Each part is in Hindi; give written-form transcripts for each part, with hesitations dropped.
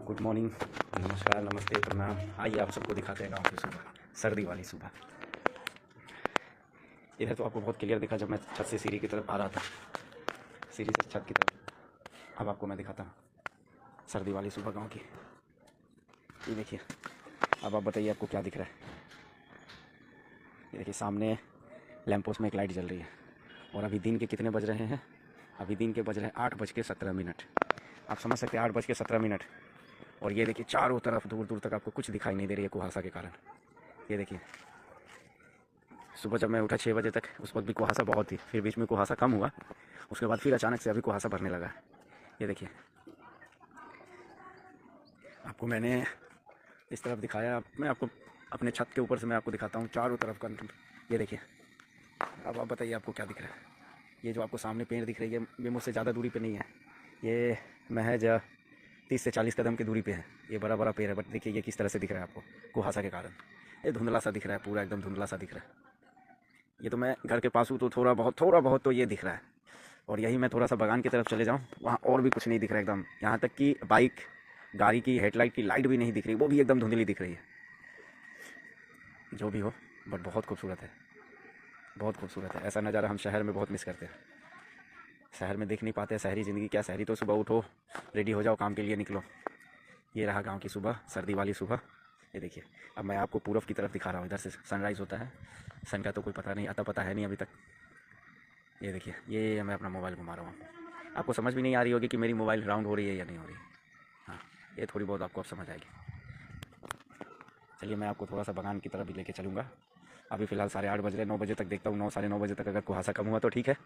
गुड मॉर्निंग, नमस्कार, नमस्ते, प्रणाम। आइए आप सबको दिखाते हैं गाँव की सुबह, सर्दी वाली सुबह। इधर तो आपको बहुत क्लियर दिखा जब मैं छत से सीढ़ी की तरफ आ रहा था, सीढ़ी से छत की तरफ। अब आपको मैं दिखाता हूँ सर्दी वाली सुबह गाँव की। ये देखिए, अब आप बताइए आपको क्या दिख रहा है। ये देखिए सामने लैंप पोस्ट में एक लाइट जल रही है और अभी दिन के कितने बज रहे हैं? अभी दिन के बज रहे हैं 8:17। आप समझ सकते हैं 8:17। और ये देखिए चारों तरफ दूर दूर तक आपको कुछ दिखाई नहीं दे रही है कुहासा के कारण। ये देखिए सुबह जब मैं उठा 6 बजे तक उस वक्त भी कुहासा बहुत थी, फिर बीच में कुहासा कम हुआ, उसके बाद फिर अचानक से अभी कुहासा भरने लगा। ये देखिए आपको मैंने इस तरफ दिखाया, मैं आपको अपने छत के ऊपर से मैं आपको दिखाता हूँ चारों तरफ का। ये देखिए, अब आप बताइए आपको क्या दिख रहा है। ये जो आपको सामने पेड़ दिख रही है ये मुझसे ज़्यादा दूरी पे नहीं है, ये महज 30 से 40 कदम की दूरी पे है। ये बड़ा बड़ा पेड़ है, बट देखिए ये किस तरह से दिख रहा है आपको कुहासा के कारण। ये धुंधला सा दिख रहा है, पूरा एकदम धुंधला सा दिख रहा है। ये तो मैं घर के पास हूँ तो थोड़ा बहुत तो ये दिख रहा है। और यही मैं थोड़ा सा बागान की तरफ चले जाऊँ, वहाँ और भी कुछ नहीं दिख रहा है एकदम। यहाँ तक कि बाइक गाड़ी की हेडलाइट की लाइट भी नहीं दिख रही, वो भी एकदम धुंधली दिख रही है। जो भी हो, बट बहुत खूबसूरत है, बहुत खूबसूरत है। ऐसा नज़ारा हम शहर में बहुत मिस करते हैं, शहर में देख नहीं पाते। शहरी ज़िंदगी क्या, शहरी तो सुबह उठो, रेडी हो जाओ, काम के लिए निकलो। ये रहा गांव की सुबह, सर्दी वाली सुबह। ये देखिए, अब मैं आपको पूरब की तरफ दिखा रहा हूँ, इधर से सनराइज़ होता है। सन का तो कोई पता नहीं, आता पता है नहीं अभी तक। ये देखिए, ये मैं अपना मोबाइल घुमा रहा हूँ। आपको समझ भी नहीं आ रही होगी कि मेरी मोबाइल राउंड हो रही है या नहीं हो रही। हाँ, ये थोड़ी बहुत आपको अब समझ आएगी। चलिए मैं आपको थोड़ा सा बागान की तरफ भी लेके चलूँगा। अभी फ़िलहाल 8:30 बज रहे, 9 बजे तक देखता हूँ, 9 साढ़े 9 बजे तक अगर कुहासा कम हुआ तो ठीक है,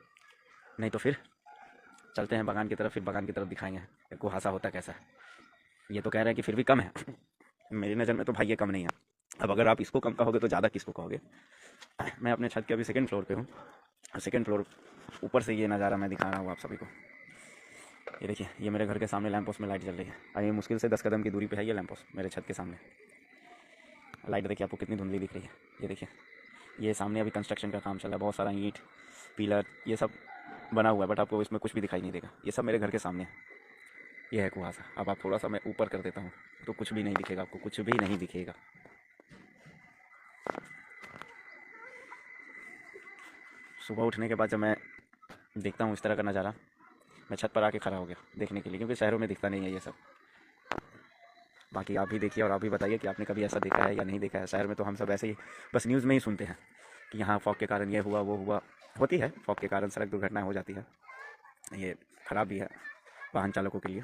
नहीं तो फिर चलते हैं बागान की तरफ। फिर बागान की तरफ दिखाएंगे कि कुहासा होता कैसा है। ये तो कह रहे हैं कि फिर भी कम है, मेरी नज़र में तो भाई ये कम नहीं है। अब अगर आप इसको कम कहोगे तो ज़्यादा किसको कहोगे। मैं अपने छत के अभी सेकंड फ्लोर पे हूँ, सेकंड फ्लोर ऊपर से ये नज़ारा मैं दिखा रहा हूँ आप सभी को। ये देखिए, ये मेरे घर के सामने लैंप पोस्ट में लाइट जल रही है। अभी मुश्किल से 10 कदम की दूरी पे है ये लैंप पोस्ट मेरे छत के सामने। लाइट देखिए आपको कितनी धुंधली दिख रही है। ये देखिए, ये सामने अभी कंस्ट्रक्शन का काम चल रहा है, बहुत सारा ईंट पिलर ये सब बना हुआ है, बट आपको इसमें कुछ भी दिखाई नहीं देगा। ये सब मेरे घर के सामने है। ये है कुहासा। अब आप थोड़ा सा मैं ऊपर कर देता हूँ तो कुछ भी नहीं दिखेगा आपको, कुछ भी नहीं दिखेगा। सुबह उठने के बाद जब मैं देखता हूँ इस तरह का नज़ारा, मैं छत पर आके खड़ा हो गया देखने के लिए, क्योंकि शहरों में दिखता नहीं है ये सब। बाकी आप भी देखिए और आप भी बताइए कि आपने कभी ऐसा देखा है या नहीं देखा है। शहर में तो हम सब ऐसे ही बस न्यूज़ में ही सुनते हैं कि यहाँ फॉग के कारण ये हुआ वो हुआ। होती है, फॉग के कारण सड़क दुर्घटनाएँ हो जाती है, ये ख़राब भी है वाहन चालकों के लिए।